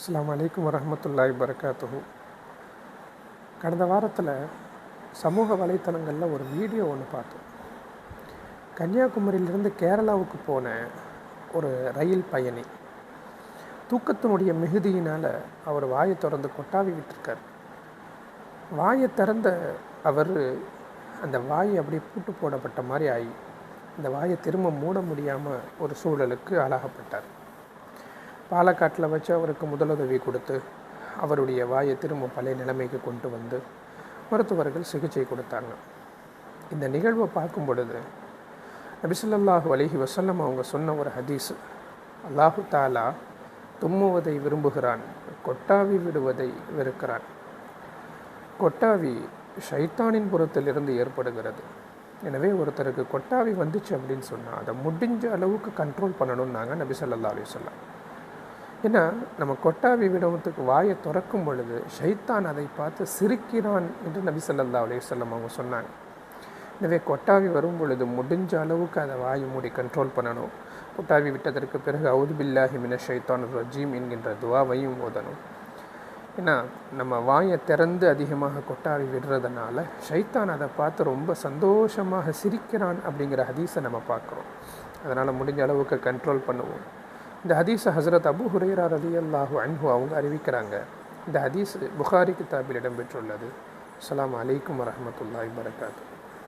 அஸ்ஸலாமு அலைக்கும் வரஹ்மத்துல்லாஹி வபரகாத்துஹு. கடந்த வாரத்தில் சமூக வலைத்தளங்களில் ஒரு வீடியோ ஒன்று பார்த்தோம். கன்னியாகுமரியிலிருந்து கேரளாவுக்கு போன ஒரு ரயில் பயணி தூக்கத்தினுடைய மிகுதியினால் அவர் வாயை திறந்து கொட்டாவி விட்டுருக்கார். வாயை திறந்த அவர் அந்த வாயை அப்படியே பூட்டு போடப்பட்ட மாதிரி ஆகி அந்த வாயை திரும்ப மூட முடியாமல் ஒரு சூழலுக்கு ஆளாகப்பட்டார். பாலக்காட்டில் வச்சு அவருக்கு முதலுதவி கொடுத்து அவருடைய வாயை திரும்ப பழைய நிலைமைக்கு கொண்டு வந்து மருத்துவர்கள் சிகிச்சை கொடுத்தாங்க. இந்த நிகழ்வை பார்க்கும் பொழுது நபி ஸல்லல்லாஹு அலைஹி வஸல்லம் அவங்க சொன்ன ஒரு ஹதீஸ், அல்லாஹு தாலா தும்முவதை விரும்புகிறான், கொட்டாவி விடுவதை வெறுக்கிறான். கொட்டாவி ஷைத்தானின் புறத்திலிருந்து ஏற்படுகிறது. எனவே ஒருத்தருக்கு கொட்டாவி வந்துச்சு அப்படின்னு சொன்னால் அதை முடிஞ்ச அளவுக்கு கண்ட்ரோல் பண்ணணும்னாங்க நபி ஸல்லல்லாஹு அலைஹி வஸல்லம். ஏன்னா நம்ம கொட்டாவி விடுவதற்கு வாயை திறக்கும் பொழுது ஷைத்தான் அதை பார்த்து சிரிக்கிறான் என்று நபி ஸல்லல்லாஹு அலைஹி வஸல்லம் அவங்க சொன்னாங்க. எனவே கொட்டாவி வரும் பொழுது முடிஞ்ச அளவுக்கு அதை வாயை மூடி கண்ட்ரோல் பண்ணணும். கொட்டாவி விட்டதற்கு பிறகு அவுது பில்லாஹி மினஷ் ஷைத்தானிர் ரஜீம் என்கின்ற துவாவையும் ஓதணும். ஏன்னா நம்ம வாயை திறந்து அதிகமாக கொட்டாவி விடுறதுனால ஷைத்தான் அதை பார்த்து ரொம்ப சந்தோஷமாக சிரிக்கிறான் அப்படிங்கிற ஹதீஸை நம்ம பார்க்குறோம். அதனால் முடிஞ்ச அளவுக்கு கண்ட்ரோல் பண்ணுவோம். இந்த ஹதீஸை ஹஸரத் அபூ ஹுரைரா ரலியல்லாஹு அன்ஹு அவங்க அறிவிக்கிறாங்க. இந்த ஹதீஸ் புகாரி கிதாபில் இடம்பெற்றுள்ளது. அஸ்ஸலாமு அலைக்கும் வரஹ்மத்துல்லாஹி வபரகாத்துஹு.